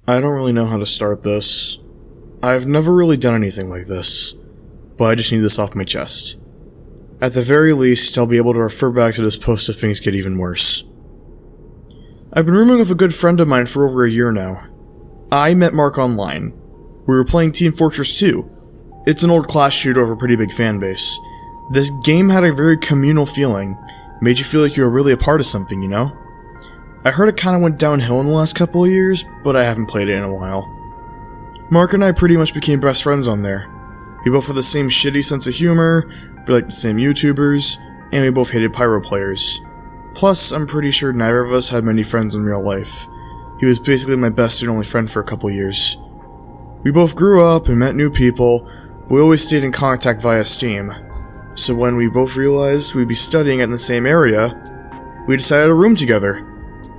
I don't really know how to start this. I've never really done anything like this, but I just need this off my chest. At the very least, I'll be able to refer back to this post if things get even worse. I've been rooming with a good friend of mine for over a year now. I met Mark online. We were playing Team Fortress 2. It's an old class shooter with a pretty big fan base. This game had a very communal feeling, made you feel like you were really a part of something, you know? I heard it kinda went downhill in the last couple of years, but I haven't played it in a while. Mark and I pretty much became best friends on there. We both had the same shitty sense of humor, we liked the same YouTubers, and we both hated pyro players. Plus, I'm pretty sure neither of us had many friends in real life. He was basically my best and only friend for a couple years. We both grew up and met new people, but we always stayed in contact via Steam. So when we both realized we'd be studying in the same area, we decided to room together.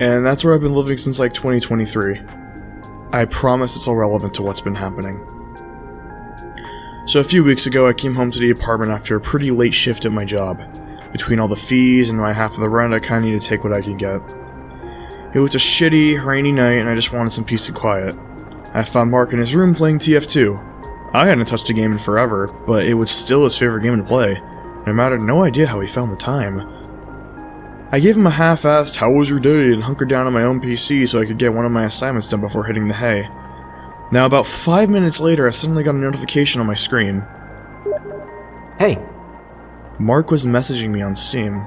And that's where I've been living since like 2023. I promise it's all relevant to what's been happening. So a few weeks ago I came home to the apartment after a pretty late shift at my job. Between all the fees and my half of the rent, I kinda need to take what I could get. It was a shitty, rainy night and I just wanted some peace and quiet. I found Mark in his room playing TF2. I hadn't touched a game in forever, but it was still his favorite game to play, and I had no idea how he found the time. I gave him a half-assed "how was your day" and hunkered down on my own PC so I could get one of my assignments done before hitting the hay. Now about 5 minutes later I suddenly got a notification on my screen. Hey! Mark was messaging me on Steam.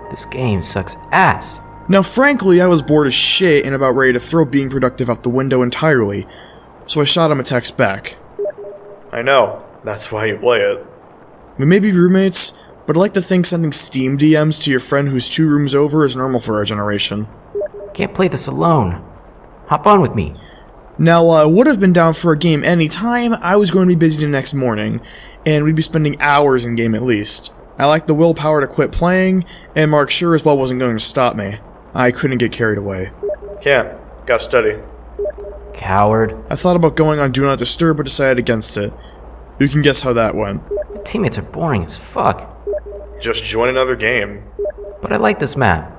This game sucks ass. Now frankly I was bored as shit and about ready to throw being productive out the window entirely, so I shot him a text back. I know, that's why you play it. We may be roommates, but I like to think sending Steam DMs to your friend who's 2 rooms over is normal for our generation. Can't play this alone. Hop on with me. Now, I would have been down for a game anytime. I was going to be busy the next morning, and we'd be spending hours in game at least. I lacked the willpower to quit playing, and Mark sure as well wasn't going to stop me. I couldn't get carried away. Can't. Gotta study. Coward. I thought about going on Do Not Disturb, but decided against it. You can guess how that went. My teammates are boring as fuck. Just join another game. But I like this map.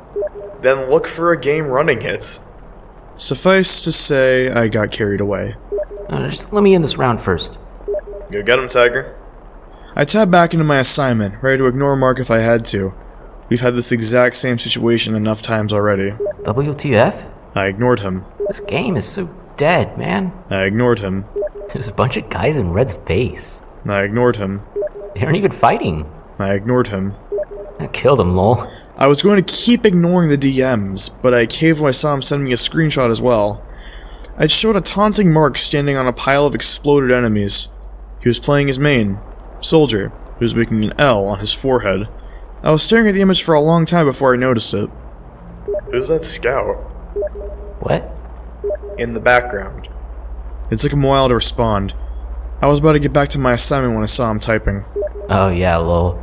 Then look for a game running it. Suffice to say, I got carried away. Just let me in this round first. Go get him, Tiger. I tabbed back into my assignment, ready to ignore Mark if I had to. We've had this exact same situation enough times already. WTF? I ignored him. This game is so dead, man. I ignored him. There's a bunch of guys in Red's face. I ignored him. They aren't even fighting. I ignored him. I killed him, lol. I was going to keep ignoring the DMs, but I caved when I saw him send me a screenshot as well. I showed a taunting Mark standing on a pile of exploded enemies. He was playing his main, Soldier, who was making an L on his forehead. I was staring at the image for a long time before I noticed it. Who's that scout? What? In the background. It took him a while to respond. I was about to get back to my assignment when I saw him typing. Oh yeah, lol.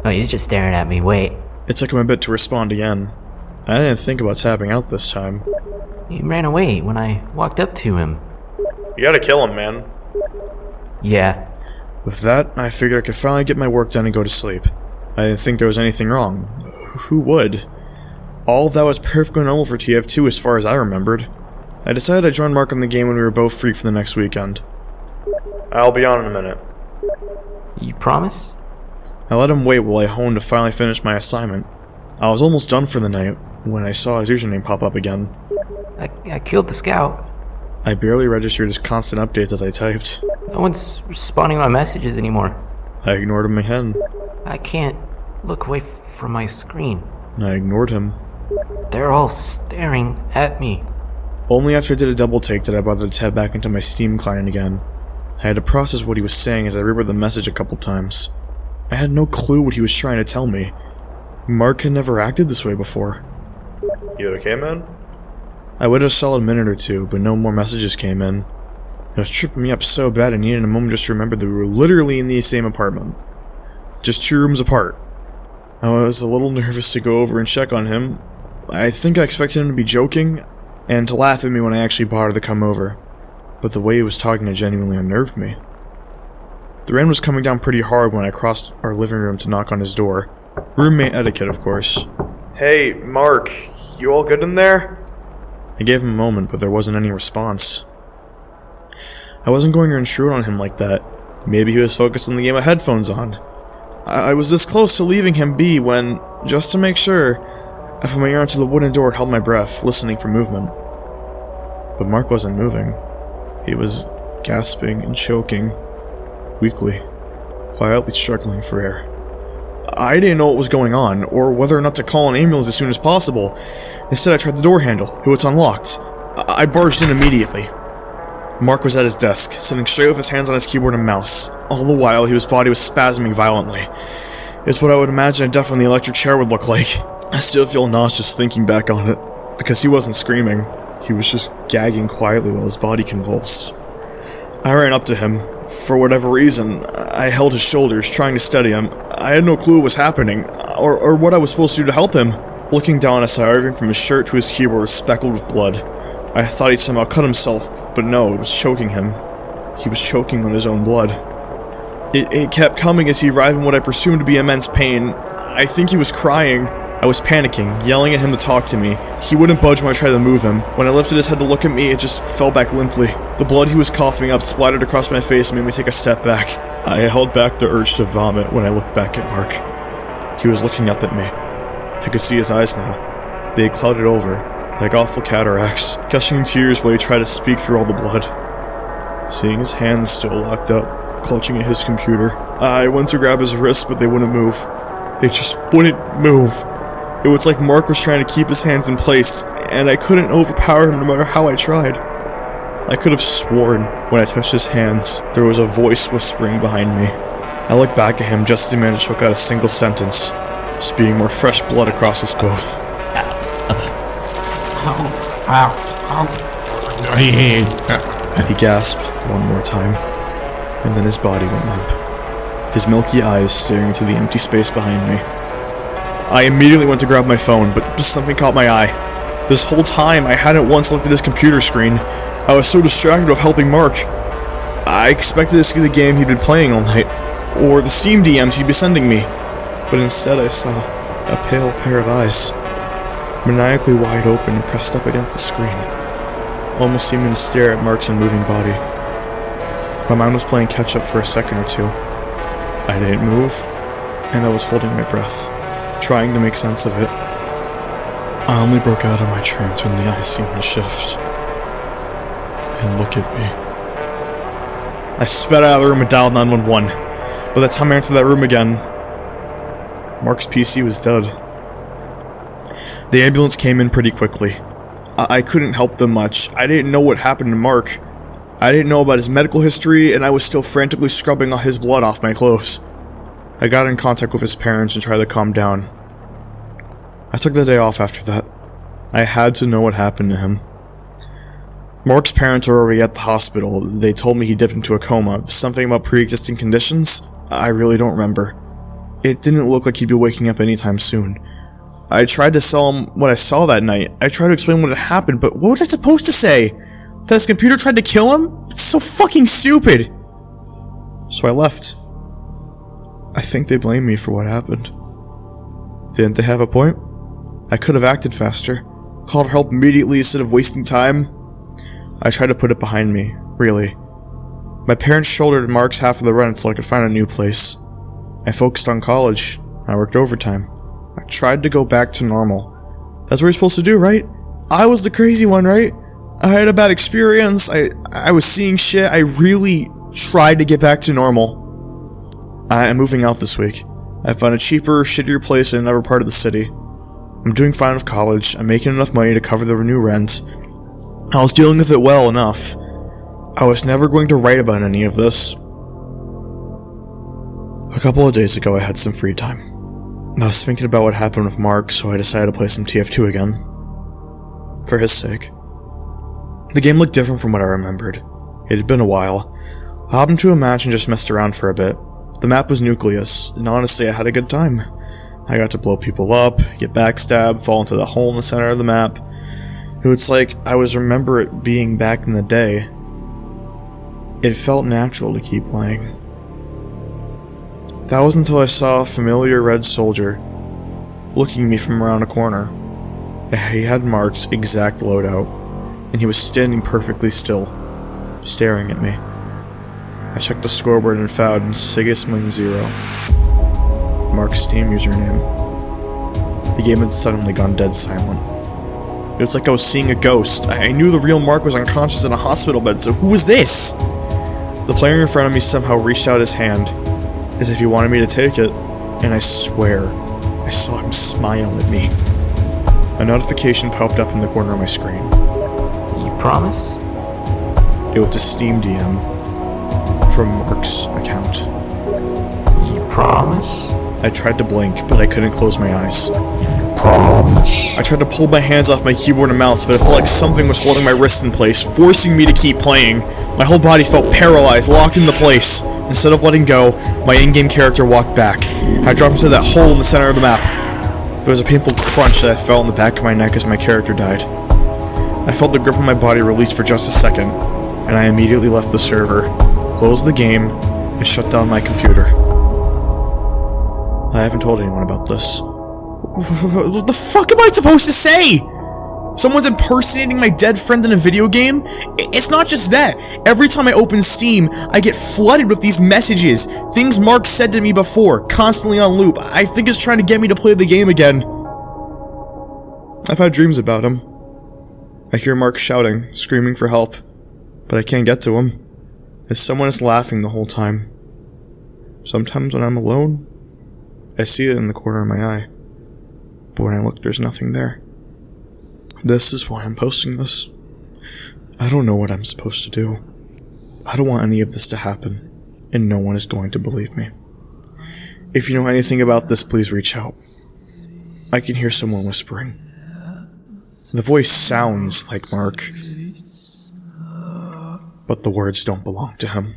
Oh, he's just staring at me, wait. It took him a bit to respond again. I didn't think about tapping out this time. He ran away when I walked up to him. You gotta kill him, man. Yeah. With that, I figured I could finally get my work done and go to sleep. I didn't think there was anything wrong. Who would? All of that was perfectly normal for TF2 as far as I remembered. I decided I'd join Mark on the game when we were both free for the next weekend. I'll be on in a minute. You promise? I let him wait while I honed to finally finish my assignment. I was almost done for the night when I saw his username pop up again. I killed the scout. I barely registered his constant updates as I typed. No one's responding to my messages anymore. I ignored him again. I can't look away from my screen. I ignored him. They're all staring at me. Only after I did a double take did I bother to tab back into my Steam client again. I had to process what he was saying as I reread the message a couple times. I had no clue what he was trying to tell me. Mark had never acted this way before. You okay, man? I waited a solid minute or two, but no more messages came in. It was tripping me up so bad I needed a moment just to remember that we were literally in the same apartment. Just 2 rooms apart. I was a little nervous to go over and check on him. I think I expected him to be joking, and to laugh at me when I actually bothered to come over. But the way he was talking had genuinely unnerved me. The rain was coming down pretty hard when I crossed our living room to knock on his door. Roommate etiquette, of course. Hey, Mark, you all good in there? I gave him a moment, but there wasn't any response. I wasn't going to intrude on him like that. Maybe he was focused on the game with headphones on. I was this close to leaving him be when, just to make sure, I put my ear onto the wooden door and held my breath, listening for movement. But Mark wasn't moving. He was gasping and choking, weakly, quietly struggling for air. I didn't know what was going on, or whether or not to call an ambulance as soon as possible. Instead, I tried the door handle. It was unlocked. I barged in immediately. Mark was at his desk, sitting straight with his hands on his keyboard and mouse. All the while, his body was spasming violently. It's what I would imagine a death on the electric chair would look like. I still feel nauseous thinking back on it, because he wasn't screaming. He was just gagging quietly while his body convulsed. I ran up to him. For whatever reason, I held his shoulders, trying to steady him. I had no clue what was happening, or what I was supposed to do to help him. Looking down, I saw everything from his shirt to his keyboard was speckled with blood. I thought he'd somehow cut himself, but no, it was choking him. He was choking on his own blood. It kept coming as he writhed in what I presumed to be immense pain. I think he was crying. I was panicking, yelling at him to talk to me. He wouldn't budge when I tried to move him. When I lifted his head to look at me, it just fell back limply. The blood he was coughing up splattered across my face and made me take a step back. I held back the urge to vomit when I looked back at Mark. He was looking up at me. I could see his eyes now. They had clouded over, like awful cataracts, gushing tears while he tried to speak through all the blood. Seeing his hands still locked up, clutching at his computer, I went to grab his wrist, but they wouldn't move. They just wouldn't move. It was like Mark was trying to keep his hands in place, and I couldn't overpower him no matter how I tried. I could have sworn, when I touched his hands, there was a voice whispering behind me. I looked back at him just as he managed to choke out a single sentence, spewing more fresh blood across us both. He gasped one more time, and then his body went limp, his milky eyes staring into the empty space behind me. I immediately went to grab my phone, but something caught my eye. This whole time, I hadn't once looked at his computer screen. I was so distracted with helping Mark. I expected to see the game he'd been playing all night, or the Steam DMs he'd be sending me, but instead I saw a pale pair of eyes, maniacally wide open and pressed up against the screen, almost seeming to stare at Mark's unmoving body. My mind was playing catch-up for a second or two. I didn't move, and I was holding my breath, trying to make sense of it. I only broke out of my trance when the eyes seemed to shift and look at me. I sped out of the room and dialed 911. By the time I entered that room again, Mark's PC was dead. The ambulance came in pretty quickly. I couldn't help them much. I didn't know what happened to Mark. I didn't know about his medical history, and I was still frantically scrubbing his blood off my clothes. I got in contact with his parents and tried to calm down. I took the day off after that. I had to know what happened to him. Mark's parents were already at the hospital. They told me he dipped into a coma. Something about pre-existing conditions? I really don't remember. It didn't look like he'd be waking up anytime soon. I tried to tell him what I saw that night. I tried to explain what had happened, but what was I supposed to say? That his computer tried to kill him? It's so fucking stupid! So I left. I think they blame me for what happened. Didn't they have a point? I could have acted faster, called for help immediately instead of wasting time. I tried to put it behind me, really. My parents shouldered Mark's half of the rent so I could find a new place. I focused on college. I worked overtime. I tried to go back to normal. That's what you're supposed to do, right? I was the crazy one, right? I had a bad experience. I was seeing shit. I really tried to get back to normal. I am moving out this week. I found a cheaper, shittier place in another part of the city. I'm doing fine with college. I'm making enough money to cover the new rent. I was dealing with it well enough. I was never going to write about any of this. A couple of days ago, I had some free time. I was thinking about what happened with Mark, so I decided to play some TF2 again. For his sake. The game looked different from what I remembered. It had been a while. I hopped into a match and just messed around for a bit. The map was Nucleus, and honestly I had a good time. I got to blow people up, get backstabbed, fall into the hole in the center of the map. It was like I was remember it being back in the day. It felt natural to keep playing. That was until I saw a familiar red soldier looking at me from around a corner. He had Mark's exact loadout. and he was standing perfectly still, staring at me. I checked the scoreboard and found Sigismund0, Mark's Steam username. The game had suddenly gone dead silent. It was like I was seeing a ghost. I knew the real Mark was unconscious in a hospital bed, so who was this? The player in front of me somehow reached out his hand, as if he wanted me to take it, and I swear, I saw him smile at me. A notification popped up in the corner of my screen. You promise? It was a Steam DM from Mark's account. You promise? I tried to blink, but I couldn't close my eyes. Promise. I tried to pull my hands off my keyboard and mouse, but it felt like something was holding my wrist in place, forcing me to keep playing. My whole body felt paralyzed, locked into place. Instead of letting go, my in-game character walked back. I dropped into that hole in the center of the map. There was a painful crunch that I felt in the back of my neck as my character died. I felt the grip of my body release for just a second, and I immediately left the server, closed the game, and shut down my computer. I haven't told anyone about this. What the fuck am I supposed to say? Someone's impersonating my dead friend in a video game? It's not just that. Every time I open Steam, I get flooded with these messages. Things Mark said to me before, constantly on loop. I think it's trying to get me to play the game again. I've had dreams about him. I hear Mark shouting, screaming for help, but I can't get to him, as someone is laughing the whole time. Sometimes when I'm alone, I see it in the corner of my eye, but when I look, there's nothing there. This is why I'm posting this. I don't know what I'm supposed to do. I don't want any of this to happen, and no one is going to believe me. If you know anything about this, please reach out. I can hear someone whispering. The voice sounds like Mark, but the words don't belong to him.